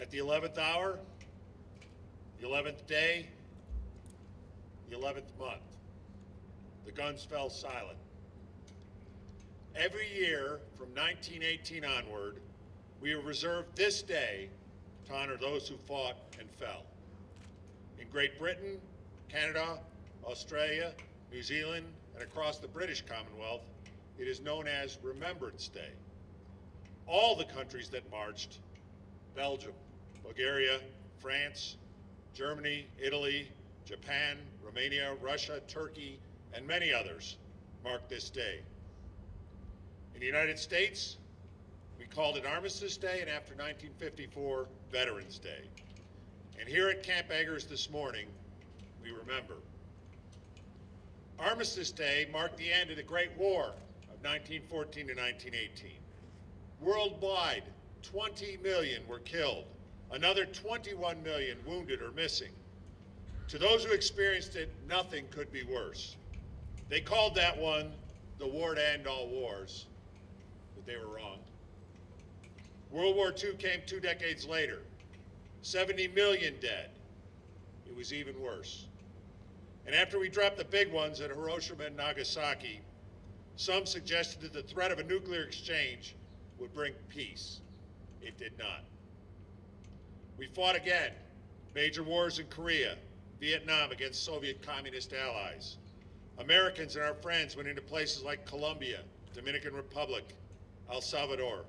At the 11th hour, the 11th day, the 11th month, the guns fell silent. Every year from 1918 onward, we have reserved this day to honor those who fought and fell. In Great Britain, Canada, Australia, New Zealand, and across the British Commonwealth, it is known as Remembrance Day. All the countries that marched, Belgium, Bulgaria, France, Germany, Italy, Japan, Romania, Russia, Turkey, and many others, mark this day. In the United States, we called it Armistice Day, and after 1954, Veterans Day. And here at Camp Eggers this morning, we remember. Armistice Day marked the end of the Great War of 1914 to 1918. Worldwide, 20 million were killed, another 21 million wounded or missing. To those who experienced it, nothing could be worse. They called that one the war to end all wars, but they were wrong. World War II came 2 decades later. 70 million dead. It was even worse. And after we dropped the big ones at Hiroshima and Nagasaki, some suggested that the threat of a nuclear exchange would bring peace. It did not. We fought again. Major wars in Korea, Vietnam against Soviet communist allies. Americans and our friends went into places like Colombia, Dominican Republic, El Salvador,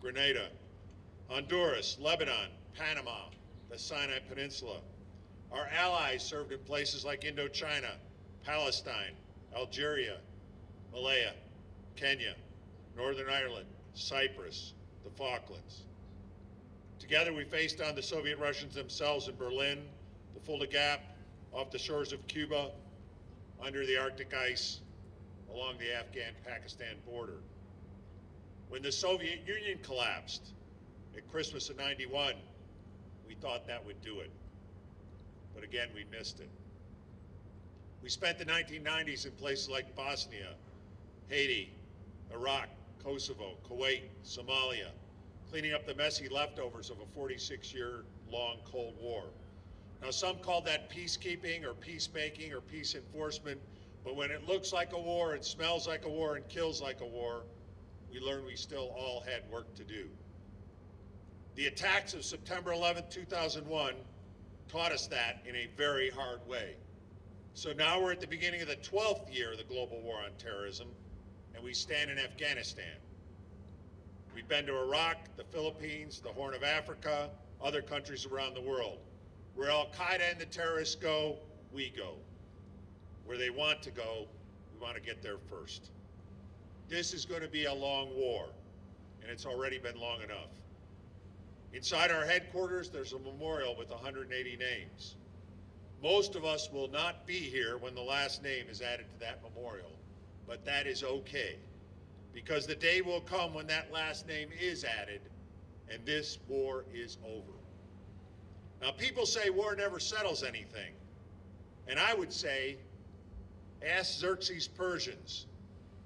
Grenada, Honduras, Lebanon, Panama, the Sinai Peninsula. Our allies served in places like Indochina, Palestine, Algeria, Malaya, Kenya, Northern Ireland, Cyprus, the Falklands. Together we faced down the Soviet Russians themselves in Berlin, the Fulda Gap, off the shores of Cuba, under the Arctic ice, along the Afghan-Pakistan border. When the Soviet Union collapsed at Christmas of '91, we thought that would do it. But again, we missed it. We spent the 1990s in places like Bosnia, Haiti, Iraq, Kosovo, Kuwait, Somalia, cleaning up the messy leftovers of a 46-year-long Cold War. Now, some call that peacekeeping or peacemaking or peace enforcement, but when it looks like a war, it smells like a war, and kills like a war, we learned we still all had work to do. The attacks of September 11, 2001 taught us that in a very hard way. So now we're at the beginning of the 12th year of the global war on terrorism, and we stand in Afghanistan. We've been to Iraq, the Philippines, the Horn of Africa, other countries around the world. Where Al-Qaeda and the terrorists go, we go. Where they want to go, we want to get there first. This is going to be a long war, and it's already been long enough. Inside our headquarters, there's a memorial with 180 names. Most of us will not be here when the last name is added to that memorial, but that is okay, because the day will come when that last name is added, and this war is over. Now, people say war never settles anything, and I would say, ask Xerxes' Persians,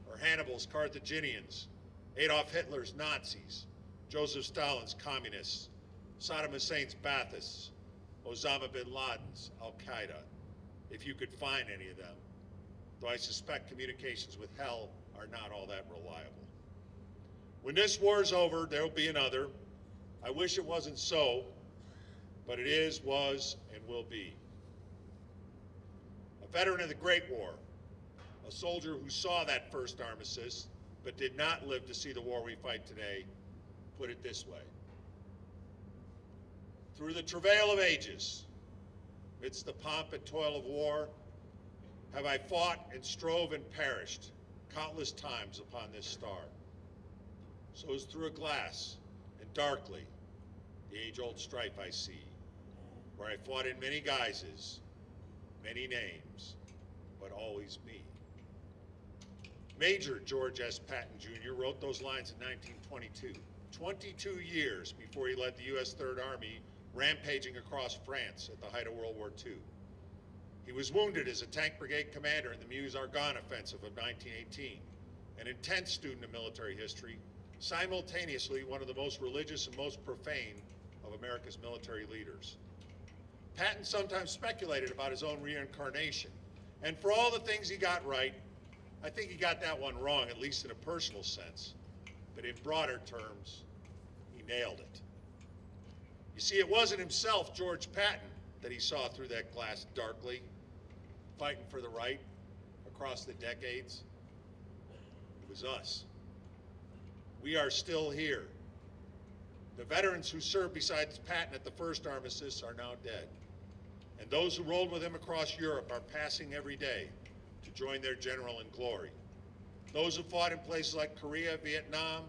or Hannibal's Carthaginians, Adolf Hitler's Nazis, Joseph Stalin's communists, Saddam Hussein's Baathists, Osama bin Laden's Al-Qaeda, if you could find any of them, though I suspect communications with hell are not all that reliable. When this war is over, there will be another. I wish it wasn't so, but it is, was, and will be. A veteran of the Great War, a soldier who saw that first armistice, but did not live to see the war we fight today, put it this way. Through the travail of ages, amidst the pomp and toil of war, have I fought and strove and perished countless times upon this star. So as through a glass and darkly, the age-old strife I see, where I fought in many guises, many names, but always me. Major George S. Patton Jr. wrote those lines in 1922, 22 years before he led the U.S. Third Army rampaging across France at the height of World War II. He was wounded as a tank brigade commander in the Meuse-Argonne offensive of 1918, an intense student of military history, simultaneously one of the most religious and most profane of America's military leaders. Patton sometimes speculated about his own reincarnation, and for all the things he got right, I think he got that one wrong, at least in a personal sense. But in broader terms, he nailed it. You see, it wasn't himself, George Patton, that he saw through that glass darkly, fighting for the right across the decades. It was us. We are still here. The veterans who served beside Patton at the first armistice are now dead. And those who rolled with him across Europe are passing every day to join their general in glory. Those who fought in places like Korea, Vietnam,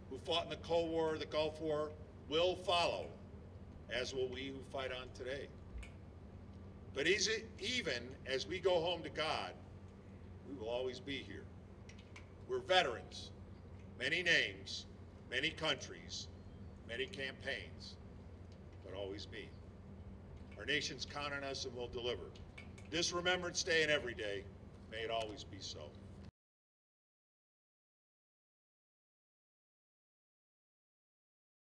who fought in the Cold War, the Gulf War, will follow, as will we who fight on today. But even as we go home to God, we will always be here. We're veterans, many names, many countries, many campaigns, but always me. Our nations count on us and will deliver. This Remembrance Day and every day, may it always be so.